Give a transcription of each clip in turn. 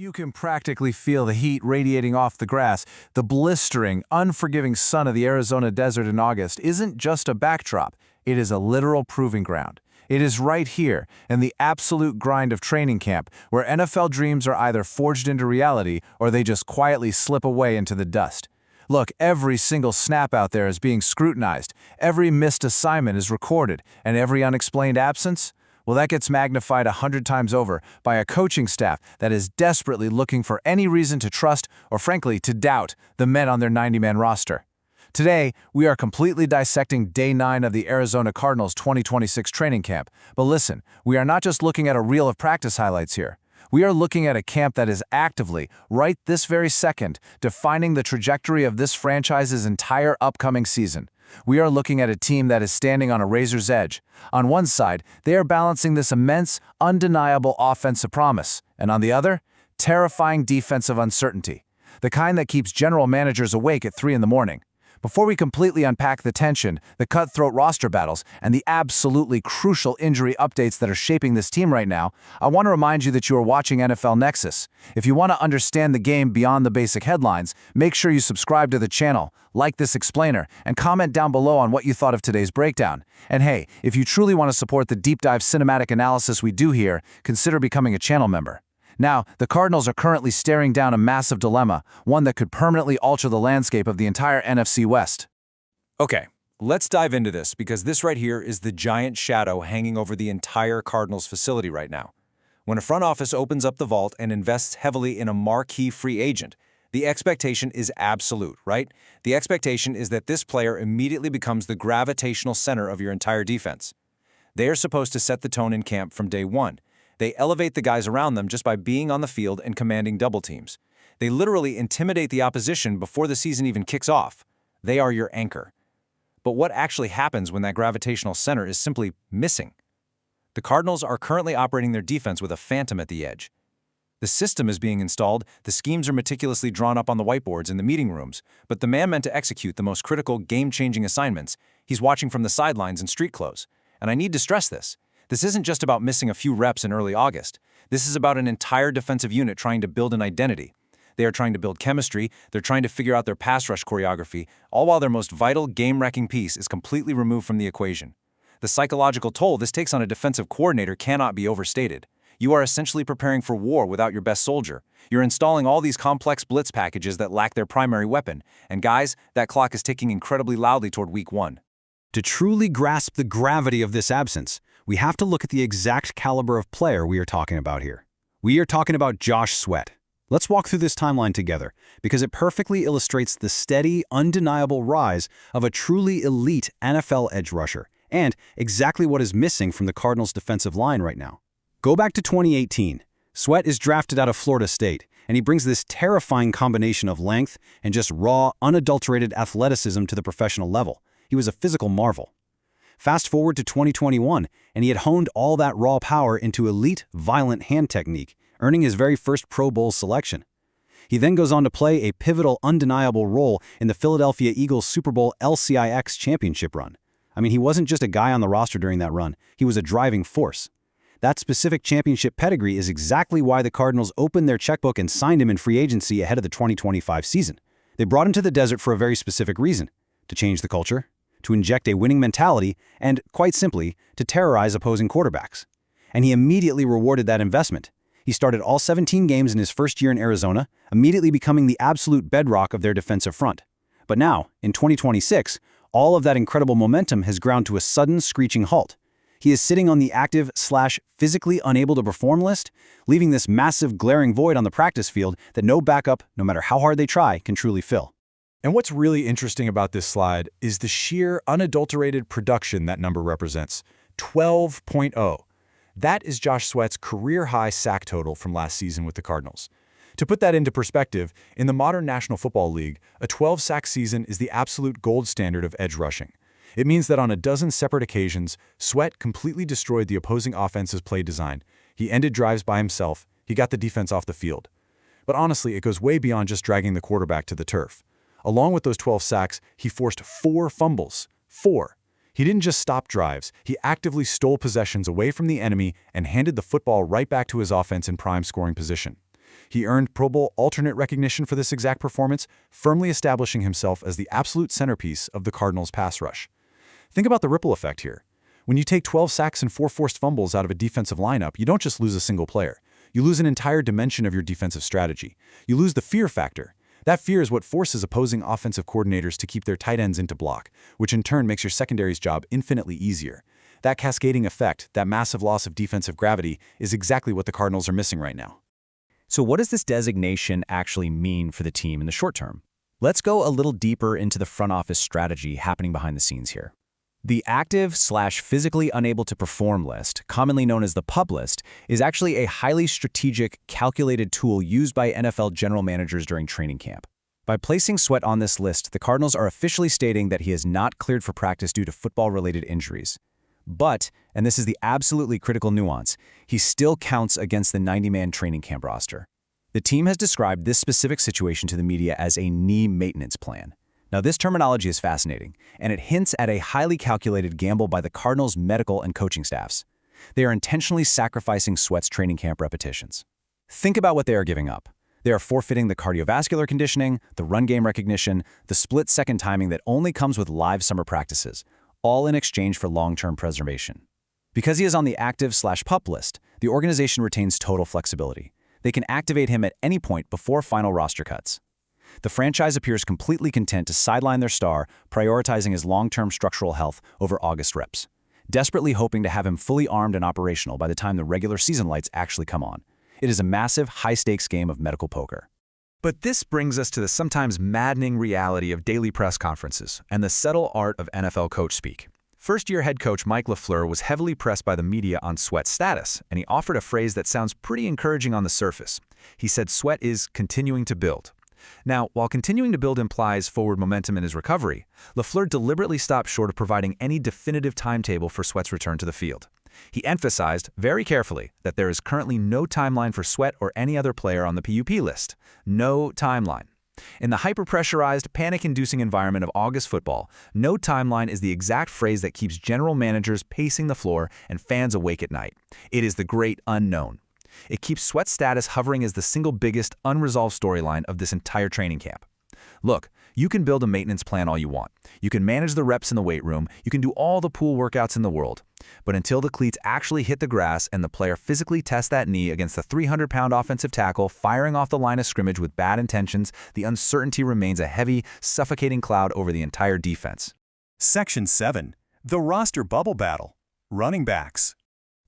You can practically feel the heat radiating off the grass. The blistering, unforgiving sun of the Arizona desert in August isn't just a backdrop, it is a literal proving ground. It is right here, in the absolute grind of training camp, where NFL dreams are either forged into reality or they just quietly slip away into the dust. Look, every single snap out there is being scrutinized, every missed assignment is recorded, and every unexplained absence? Well, that gets magnified 100 times over by a coaching staff that is desperately looking for any reason to trust or, frankly, to doubt the men on their 90-man roster. Today, we are completely dissecting Day 9 of the Arizona Cardinals 2026 training camp. But listen, we are not just looking at a reel of practice highlights here. We are looking at a camp that is actively, right this very second, defining the trajectory of this franchise's entire upcoming season. We are looking at a team that is standing on a razor's edge. On one side, they are balancing this immense, undeniable offensive promise, and on the other, terrifying defensive uncertainty, the kind that keeps general managers awake at 3 in the morning. Before we completely unpack the tension, the cutthroat roster battles, and the absolutely crucial injury updates that are shaping this team right now, I want to remind you that you are watching NFL Nexus. If you want to understand the game beyond the basic headlines, make sure you subscribe to the channel, like this explainer, and comment down below on what you thought of today's breakdown. And hey, if you truly want to support the deep dive cinematic analysis we do here, consider becoming a channel member. Now, the Cardinals are currently staring down a massive dilemma, one that could permanently alter the landscape of the entire NFC West. Okay, let's dive into this because this right here is the giant shadow hanging over the entire Cardinals facility right now. When a front office opens up the vault and invests heavily in a marquee free agent, the expectation is absolute, right? The expectation is that this player immediately becomes the gravitational center of your entire defense. They are supposed to set the tone in camp from day one. They elevate the guys around them just by being on the field and commanding double teams. They literally intimidate the opposition before the season even kicks off. They are your anchor. But what actually happens when that gravitational center is simply missing? The Cardinals are currently operating their defense with a phantom at the edge. The system is being installed, the schemes are meticulously drawn up on the whiteboards in the meeting rooms, but the man meant to execute the most critical, game-changing assignments, he's watching from the sidelines in street clothes. And I need to stress this. This isn't just about missing a few reps in early August. This is about an entire defensive unit trying to build an identity. They are trying to build chemistry, they're trying to figure out their pass rush choreography, all while their most vital game-wrecking piece is completely removed from the equation. The psychological toll this takes on a defensive coordinator cannot be overstated. You are essentially preparing for war without your best soldier. You're installing all these complex blitz packages that lack their primary weapon. And guys, that clock is ticking incredibly loudly toward week 1. To truly grasp the gravity of this absence, we have to look at the exact caliber of player we are talking about here. We are talking about Josh Sweat. Let's walk through this timeline together, because it perfectly illustrates the steady, undeniable rise of a truly elite NFL edge rusher, and exactly what is missing from the Cardinals' defensive line right now. Go back to 2018. Sweat is drafted out of Florida State, and he brings this terrifying combination of length and just raw, unadulterated athleticism to the professional level. He was a physical marvel. Fast forward to 2021, and he had honed all that raw power into elite, violent hand technique, earning his very first Pro Bowl selection. He then goes on to play a pivotal, undeniable role in the Philadelphia Eagles Super Bowl LCIX championship run. I mean, he wasn't just a guy on the roster during that run, he was a driving force. That specific championship pedigree is exactly why the Cardinals opened their checkbook and signed him in free agency ahead of the 2025 season. They brought him to the desert for a very specific reason: to change the culture, to inject a winning mentality, and, quite simply, to terrorize opposing quarterbacks. And he immediately rewarded that investment. He started all 17 games in his first year in Arizona, immediately becoming the absolute bedrock of their defensive front. But now, in 2026, all of that incredible momentum has ground to a sudden, screeching halt. He is sitting on the active/physically unable to perform list, leaving this massive, glaring void on the practice field that no backup, no matter how hard they try, can truly fill. And what's really interesting about this slide is the sheer, unadulterated production that number represents, 12.0. That is Josh Sweat's career-high sack total from last season with the Cardinals. To put that into perspective, in the modern National Football League, a 12-sack season is the absolute gold standard of edge rushing. It means that on a dozen separate occasions, Sweat completely destroyed the opposing offense's play design. He ended drives by himself. He got the defense off the field. But honestly, it goes way beyond just dragging the quarterback to the turf. Along with those 12 sacks, he forced 4 fumbles. 4. He didn't just stop drives, he actively stole possessions away from the enemy and handed the football right back to his offense in prime scoring position. He earned Pro Bowl alternate recognition for this exact performance, firmly establishing himself as the absolute centerpiece of the Cardinals' pass rush. Think about the ripple effect here. When you take 12 sacks and 4 forced fumbles out of a defensive lineup, you don't just lose a single player. You lose an entire dimension of your defensive strategy. You lose the fear factor. That fear is what forces opposing offensive coordinators to keep their tight ends into block, which in turn makes your secondary's job infinitely easier. That cascading effect, that massive loss of defensive gravity, is exactly what the Cardinals are missing right now. So what does this designation actually mean for the team in the short term? Let's go a little deeper into the front office strategy happening behind the scenes here. The active/physically unable to perform list, commonly known as the PUP list, is actually a highly strategic, calculated tool used by NFL general managers during training camp. By placing Sweat on this list, the Cardinals are officially stating that he is not cleared for practice due to football-related injuries. But, and this is the absolutely critical nuance, he still counts against the 90-man training camp roster. The team has described this specific situation to the media as a knee maintenance plan. Now, this terminology is fascinating, and it hints at a highly calculated gamble by the Cardinals' medical and coaching staffs. They are intentionally sacrificing Sweat's training camp repetitions. Think about what they are giving up. They are forfeiting the cardiovascular conditioning, the run game recognition, the split-second timing that only comes with live summer practices, all in exchange for long-term preservation. Because he is on the active/PUP list, the organization retains total flexibility. They can activate him at any point before final roster cuts. The franchise appears completely content to sideline their star, prioritizing his long-term structural health over August reps, desperately hoping to have him fully armed and operational by the time the regular season lights actually come on. It is a massive, high-stakes game of medical poker. But this brings us to the sometimes maddening reality of daily press conferences and the subtle art of NFL coach speak. First-year head coach Mike LaFleur was heavily pressed by the media on Sweat's status, and he offered a phrase that sounds pretty encouraging on the surface. He said Sweat is continuing to build. Now, while continuing to build implies forward momentum in his recovery, LaFleur deliberately stopped short of providing any definitive timetable for Sweat's return to the field. He emphasized, very carefully, that there is currently no timeline for Sweat or any other player on the PUP list. No timeline. In the hyper-pressurized, panic-inducing environment of August football, no timeline is the exact phrase that keeps general managers pacing the floor and fans awake at night. It is the great unknown. It keeps Sweat's status hovering as the single biggest unresolved storyline of this entire training camp. Look, you can build a maintenance plan all you want. You can manage the reps in the weight room. You can do all the pool workouts in the world. But until the cleats actually hit the grass and the player physically tests that knee against the 300-pound offensive tackle firing off the line of scrimmage with bad intentions, the uncertainty remains a heavy, suffocating cloud over the entire defense. Section 7. The Roster Bubble Battle. Running Backs.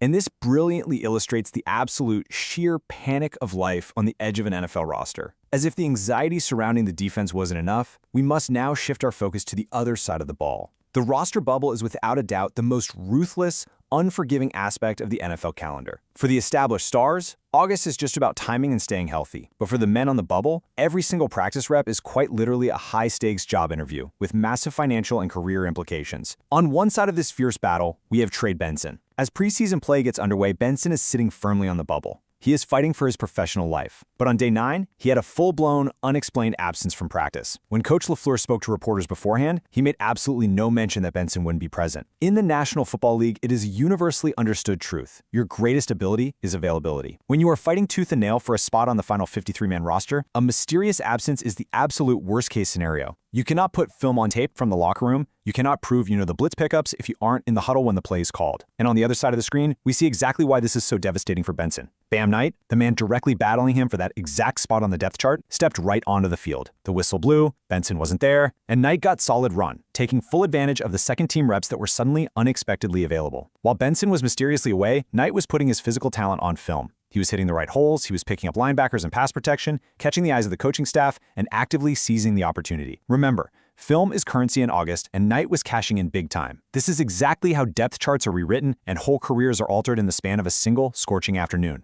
And this brilliantly illustrates the absolute sheer panic of life on the edge of an NFL roster. As if the anxiety surrounding the defense wasn't enough, we must now shift our focus to the other side of the ball. The roster bubble is without a doubt the most ruthless, unforgiving aspect of the NFL calendar. For the established stars, August is just about timing and staying healthy. But for the men on the bubble, every single practice rep is quite literally a high-stakes job interview with massive financial and career implications. On one side of this fierce battle, we have Trey Benson. As preseason play gets underway, Benson is sitting firmly on the bubble. He is fighting for his professional life. But on day 9, he had a full-blown, unexplained absence from practice. When Coach LaFleur spoke to reporters beforehand, he made absolutely no mention that Benson wouldn't be present. In the National Football League, it is a universally understood truth. Your greatest ability is availability. When you are fighting tooth and nail for a spot on the final 53-man roster, a mysterious absence is the absolute worst-case scenario. You cannot put film on tape from the locker room. You cannot prove you know the blitz pickups if you aren't in the huddle when the play is called. And on the other side of the screen, we see exactly why this is so devastating for Benson. Bam Knight, the man directly battling him for that exact spot on the depth chart, stepped right onto the field. The whistle blew, Benson wasn't there, and Knight got solid run, taking full advantage of the second-team reps that were suddenly unexpectedly available. While Benson was mysteriously away, Knight was putting his physical talent on film. He was hitting the right holes, he was picking up linebackers and pass protection, catching the eyes of the coaching staff, and actively seizing the opportunity. Remember, film is currency in August, and Knight was cashing in big time. This is exactly how depth charts are rewritten and whole careers are altered in the span of a single, scorching afternoon.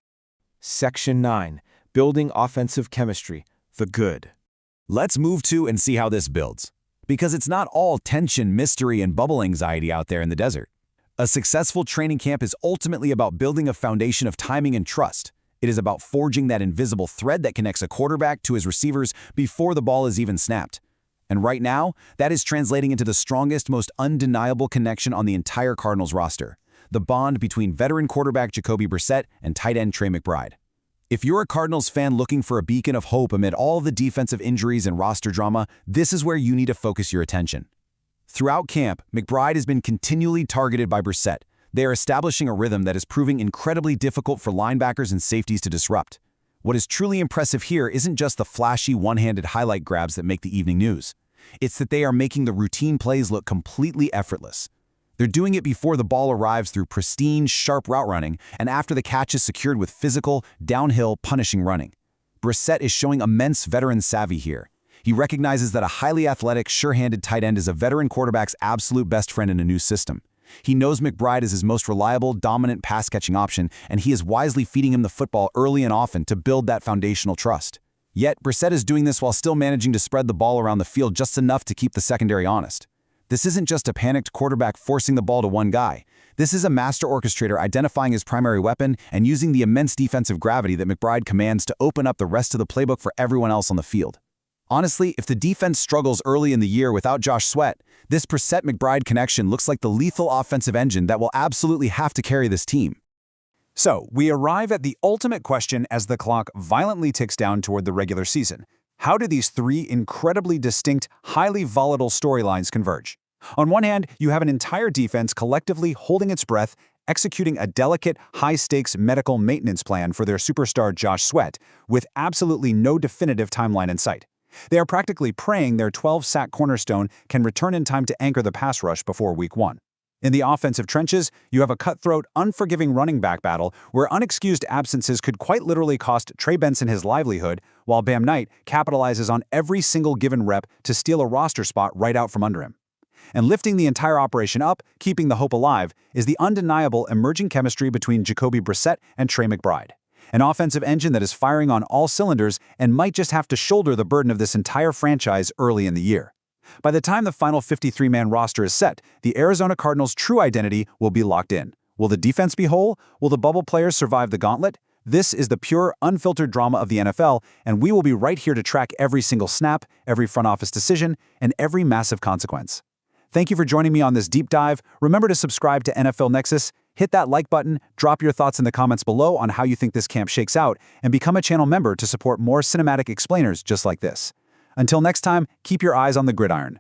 Section 9. Building Offensive Chemistry. The Good. Let's move to and see how this builds. Because it's not all tension, mystery, and bubble anxiety out there in the desert. A successful training camp is ultimately about building a foundation of timing and trust. It is about forging that invisible thread that connects a quarterback to his receivers before the ball is even snapped. And right now, that is translating into the strongest, most undeniable connection on the entire Cardinals roster, the bond between veteran quarterback Jacoby Brissett and tight end Trey McBride. If you're a Cardinals fan looking for a beacon of hope amid all the defensive injuries and roster drama, this is where you need to focus your attention. Throughout camp, McBride has been continually targeted by Brissett. They are establishing a rhythm that is proving incredibly difficult for linebackers and safeties to disrupt. What is truly impressive here isn't just the flashy one-handed highlight grabs that make the evening news. It's that they are making the routine plays look completely effortless. They're doing it before the ball arrives through pristine, sharp route running and after the catch is secured with physical, downhill, punishing running. Brissett is showing immense veteran savvy here. He recognizes that a highly athletic, sure-handed tight end is a veteran quarterback's absolute best friend in a new system. He knows McBride is his most reliable, dominant pass-catching option, and he is wisely feeding him the football early and often to build that foundational trust. Yet, Brissett is doing this while still managing to spread the ball around the field just enough to keep the secondary honest. This isn't just a panicked quarterback forcing the ball to one guy. This is a master orchestrator identifying his primary weapon and using the immense defensive gravity that McBride commands to open up the rest of the playbook for everyone else on the field. Honestly, if the defense struggles early in the year without Josh Sweat, this Brissett-McBride connection looks like the lethal offensive engine that will absolutely have to carry this team. So, we arrive at the ultimate question as the clock violently ticks down toward the regular season. How do these three incredibly distinct, highly volatile storylines converge? On one hand, you have an entire defense collectively holding its breath, executing a delicate, high-stakes medical maintenance plan for their superstar Josh Sweat, with absolutely no definitive timeline in sight. They are practically praying their 12-sack cornerstone can return in time to anchor the pass rush before Week 1. In the offensive trenches, you have a cutthroat, unforgiving running back battle where unexcused absences could quite literally cost Trey Benson his livelihood, while Bam Knight capitalizes on every single given rep to steal a roster spot right out from under him. And lifting the entire operation up, keeping the hope alive, is the undeniable emerging chemistry between Jacoby Brissett and Trey McBride. An offensive engine that is firing on all cylinders and might just have to shoulder the burden of this entire franchise early in the year. By the time the final 53-man roster is set, the Arizona Cardinals' true identity will be locked in. Will the defense be whole? Will the bubble players survive the gauntlet? This is the pure, unfiltered drama of the NFL, and we will be right here to track every single snap, every front office decision, and every massive consequence. Thank you for joining me on this deep dive. Remember to subscribe to NFL Nexus, hit that like button, drop your thoughts in the comments below on how you think this camp shakes out, and become a channel member to support more cinematic explainers just like this. Until next time, keep your eyes on the gridiron.